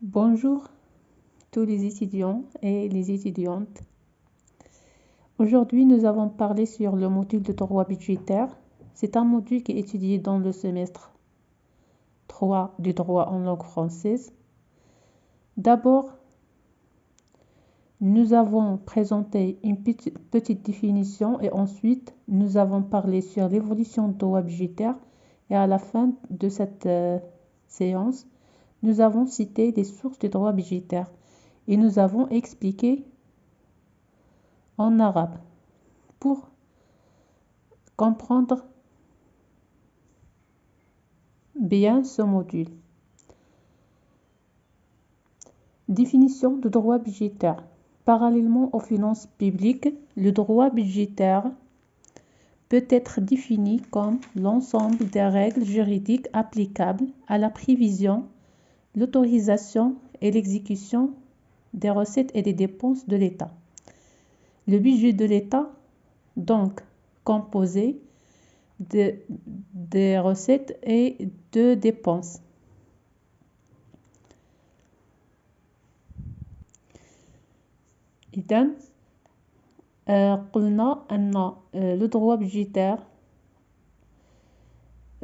Bonjour tous les étudiants et les étudiantes. Aujourd'hui, nous allons parler sur le module de droit budgétaire. C'est un module qui est étudié dans le semestre 3 du droit en langue française. D'abord, nous avons présenté une petite définition et ensuite, nous avons parlé sur l'évolution du droit budgétaire et à la fin de cette séance, nous avons cité les sources du droit budgétaire et nous avons expliqué en arabe pour comprendre bien ce module. Définition du droit budgétaire. Parallèlement aux finances publiques, le droit budgétaire peut être défini comme l'ensemble des règles juridiques applicables à la prévision, l'autorisation et l'exécution des recettes et des dépenses de l'État. Le budget de l'État, donc composé des recettes et de dépenses. إذن قلنا أن le droit budgétaire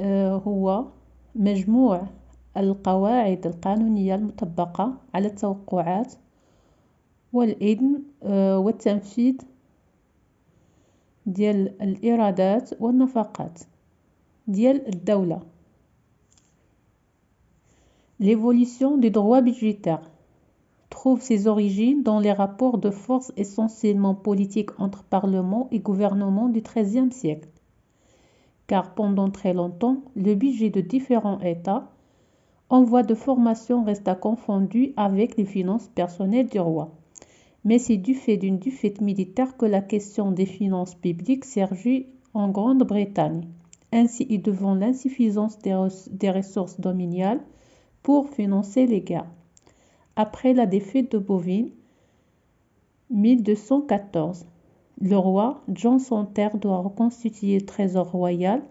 هو مجموع القواعد القانونية المطبقة على التوقعات والإذن والتنفيذ ديال الإيرادات والنفقات ديال الدولة. L'évolution du droit budgétaire trouve ses origines dans les rapports de force essentiellement politiques entre Parlement et gouvernement du XIIIe siècle. Car pendant très longtemps, le budget de différents États en voie de formation resta confondu avec les finances personnelles du roi. Mais c'est du fait d'une défaite militaire que la question des finances publiques surgit en Grande-Bretagne, ainsi et devant l'insuffisance des ressources domaniales pour financer les guerres. Après la défaite de Bouvines, 1214, le roi John Santerre doit reconstituer le trésor royal,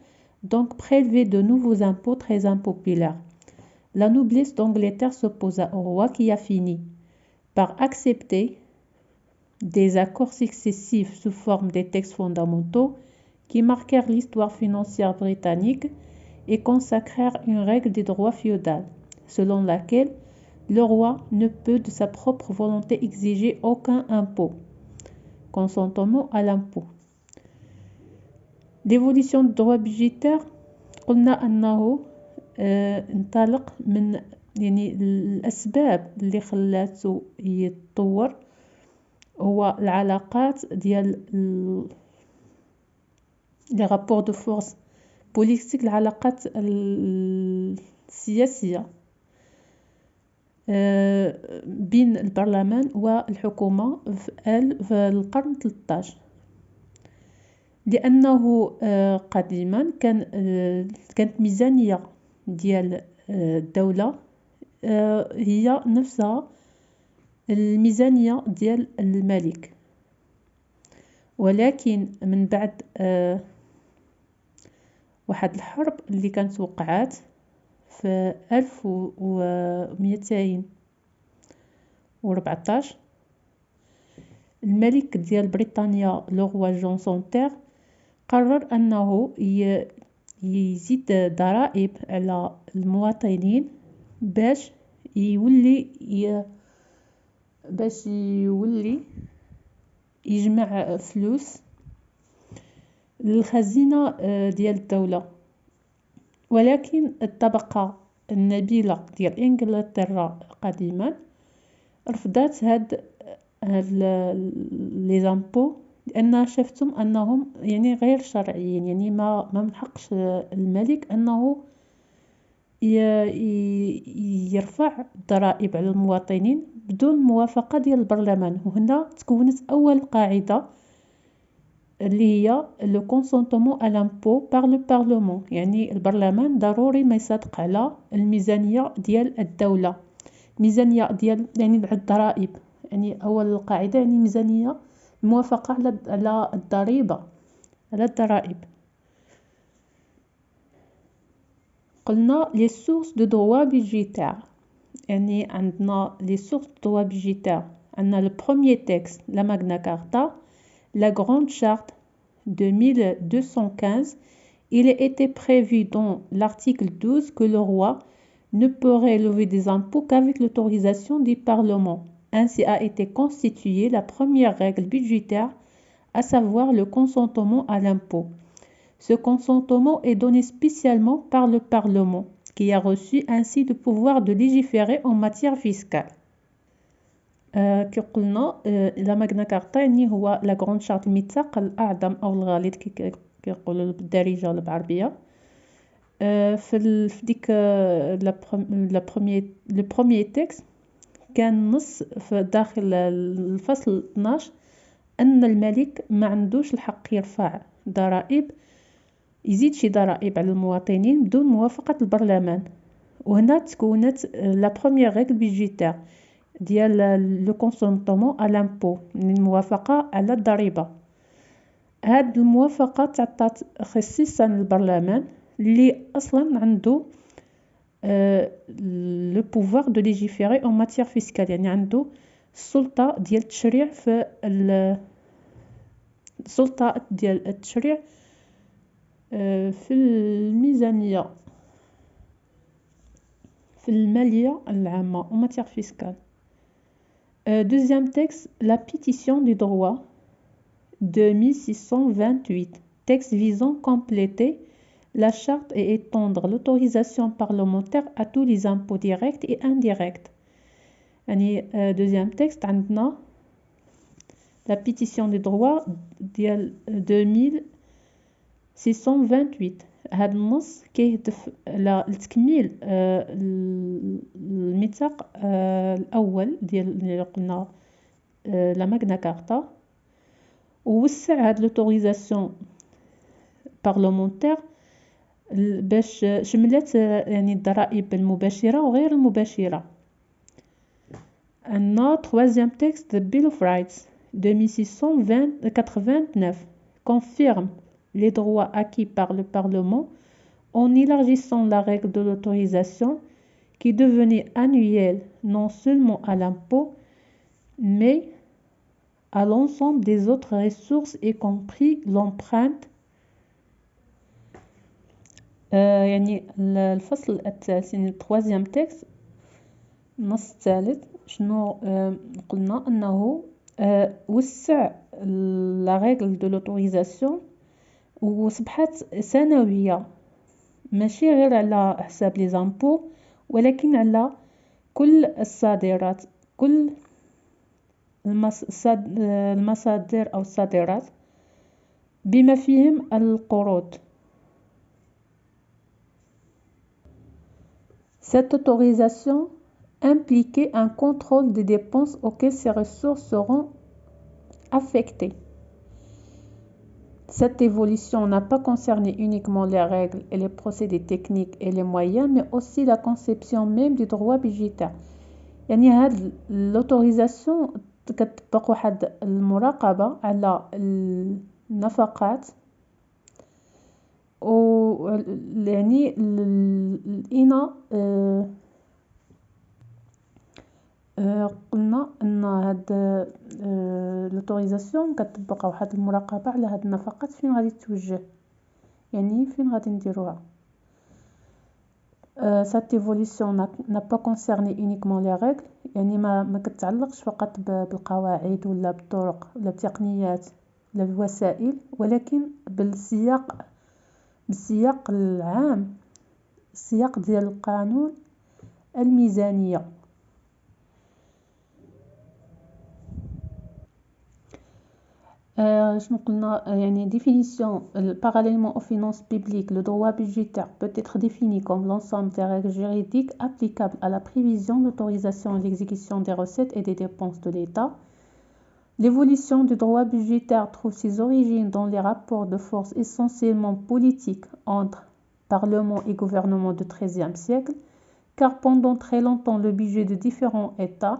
donc prélever de nouveaux impôts très impopulaires. La noblesse d'Angleterre s'opposa au roi qui a fini par accepter des accords successifs sous forme des textes fondamentaux qui marquèrent l'histoire financière britannique et consacrèrent une règle du droit féodal, selon laquelle le roi ne peut de sa propre volonté exiger aucun impôt, consentement à l'impôt. L'évolution du droit budgétaire قلنا أنه انطلق من الأسباب اللي خلاته يتطور هو العلاقات ديال les rapports de force politique العلاقات السياسية بين البرلمان والحكومة في القرن 13 لأنه قديما كانت ميزانية ديال الدولة هي نفسها الميزانية ديال الملك ولكن من بعد واحد الحرب اللي كانت وقعات في 1214 الملك ديال بريطانيا لو روا جون سونتير قرر أنه يزيد ضرائب على المواطنين باش يولي يجمع فلوس للخزينة ديال الدولة. ولكن الطبقة النبيلة ديال إنجلترا قديما رفضت هاد لي زامبو لأن شفتم أنهم يعني غير شرعيين، يعني ما منحقش الملك أنه يرفع الضرائب على المواطنين بدون موافقة ديال البرلمان. وهنا تكونت أول قاعدة اللي هي لو كونسونتمون à l'impôt par le parlement، يعني البرلمان ضروري ما يصادق على الميزانية ديال الدولة، ميزانية ديال يعني الضرائب، يعني أول قاعدة يعني ميزانية موافقة على الضريبة على الضرائب. قلنا les sources de droit budgétaire. يعني عندنا les sources de droit budgétaire. عندنا le premier texte, la Magna Carta, la Grande Charte de 1215. Il a été prévu dans l'article 12 que le roi ne pourrait lever des impôts qu'avec l'autorisation du Parlement. Ainsi a été constituée la première règle budgétaire, à savoir le consentement à l'impôt. Ce consentement est donné spécialement par le Parlement, qui a reçu ainsi le pouvoir de légiférer en matière fiscale. كي قلنا لا ماغنا كارتا يعني هو لا غروند شارت الميثاق الأعظم أو الغليظ كي يقولوا بالدارجة ولا بالعربية. في ديك لو بروميي تكست كان نص في داخل الفصل 12 أن الملك ما عندوش الحق يرفع ضرائب، يزيد شي ضرائب على المواطنين بدون موافقة البرلمان. وهنا تكونت لا بروميير ريغل بيجيتير ديال لو كونسونطمون على لامبو، الموافقة على الضريبة. هاد الموافقة تعطات خصيصا للبرلمان اللي أصلا عنده لو بوفوار دو ليجيفيري اون ماتيير فيسكال، يعني عنده السلطة ديال التشريع في السلطة ديال التشريع في الميزانية، في المالية العامة en matière fiscale. Deuxième texte, la pétition du droit de 1628, texte visant compléter la charte et étendre l'autorisation parlementaire à tous les impôts directs et indirects. يعني deuxième texte عندنا la pétition du droit ديال 2628. هذا النص كيهدف لتكميل الميثاق الأول ديال اللي قلنا لا ماغنا كارتا، ووسع هاد لوتوريزاسيون بارلمونتير باش شملت يعني الضرائب المباشرة وغير المباشرة. عندنا troisième texte, the Bill of Rights de 1689 confirme les droits acquis par le Parlement en élargissant la règle de l'autorisation qui devenait annuelle non seulement à l'impôt, mais à l'ensemble des autres ressources, y compris l'empreinte. يعني الفصل الثالث يعني التروازيام تكست، النص الثالث شنو قلنا أنه وسع la règle de l'autorisation وصبحت سنوية، ماشي غير على حساب لي زامبو ولكن على كل الصادرات، كل المصادر أو الصادرات بما فيهم القروض. Cette autorisation impliquait un contrôle des dépenses auxquelles ces ressources seront affectées. Cette évolution n'a pas concerné uniquement les règles et les procédés techniques et les moyens, mais aussi la conception même du droit budgétaire. يعني هاد l'autorisation كتطبق واحد المراقبة على النفقات و يعني لقينا قلنا ان هاد لوتوريزاسيون كتطبق واحد المراقبه على هاد النفقات فين غادي توجه، يعني فين غادي نديروها. cette évolution n'a pas concerné uniquement les règles، يعني ما كتعلقش فقط بالقواعد ولا بالطرق ولا بالتقنيات ولا بالوسائل، ولكن بالسياق العام، السياق ديال القانون الميزانية. شنو قلنا يعني définition parallèlement aux finances publiques, le droit budgétaire peut être défini comme l'ensemble des règles juridiques applicables à la prévision, l'autorisation et l'exécution des recettes et des dépenses de l'État. L'évolution du droit budgétaire trouve ses origines dans les rapports de force essentiellement politiques entre Parlement et gouvernement du XIIIe siècle, car pendant très longtemps le budget de différents États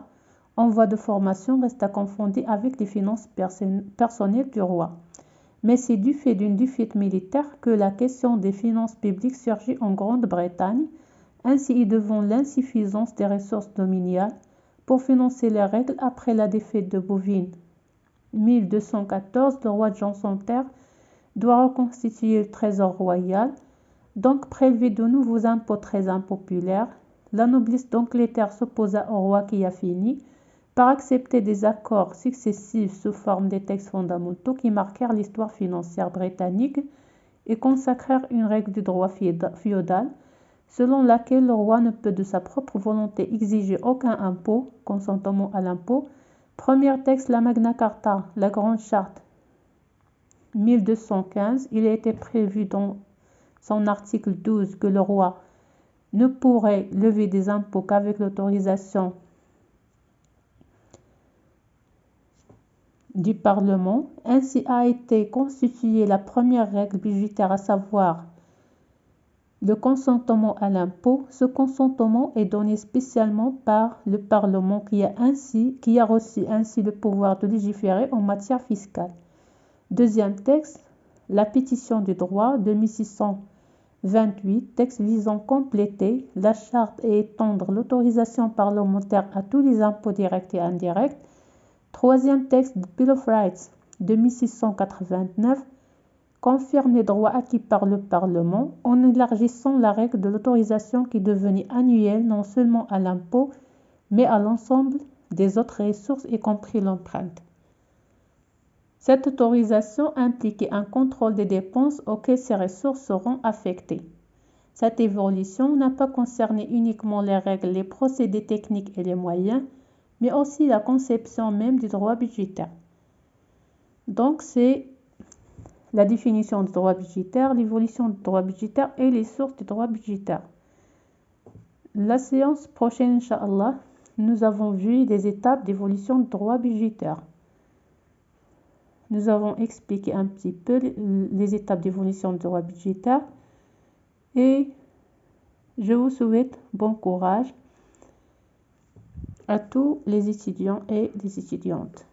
en voie de formation reste à confonder avec les finances personnelles du roi. Mais c'est du fait d'une défaite militaire que la question des finances publiques surgit en Grande-Bretagne, ainsi devant l'insuffisance des ressources domaniales pour financer les règles après la défaite de Bouvines. 1214, le roi Jean son père doit reconstituer le trésor royal, donc prélever de nouveaux impôts très impopulaires. La noblesse d'Angleterre s'opposa au roi qui a fini par accepter des accords successifs sous forme des textes fondamentaux qui marquèrent l'histoire financière britannique et consacrèrent une règle du droit féodal selon laquelle le roi ne peut de sa propre volonté exiger aucun impôt, consentement à l'impôt. Premier texte, la Magna Carta, la Grande Charte, 1215. Il a été prévu dans son article 12 que le roi ne pourrait lever des impôts qu'avec l'autorisation du Parlement. Ainsi a été constituée la première règle budgétaire, à savoir le consentement à l'impôt. Ce consentement est donné spécialement par le Parlement qui a reçu ainsi le pouvoir de légiférer en matière fiscale. Deuxième texte, la pétition du droit de 1628, texte visant à compléter la charte et étendre l'autorisation parlementaire à tous les impôts directs et indirects. Troisième texte, The Bill of Rights de 1689, confirme les droits acquis par le Parlement en élargissant la règle de l'autorisation qui devenait annuelle non seulement à l'impôt, mais à l'ensemble des autres ressources, y compris l'empreinte. Cette autorisation impliquait un contrôle des dépenses auxquelles ces ressources seront affectées. Cette évolution n'a pas concerné uniquement les règles, les procédés techniques et les moyens, mais aussi la conception même du droit budgétaire. Donc, c'est la définition du droit budgétaire, l'évolution du droit budgétaire et les sources du droit budgétaire. La séance prochaine, Inch'Allah, nous avons vu des étapes d'évolution du droit budgétaire. Nous avons expliqué un petit peu les étapes d'évolution du droit budgétaire et je vous souhaite bon courage à tous les étudiants et les étudiantes.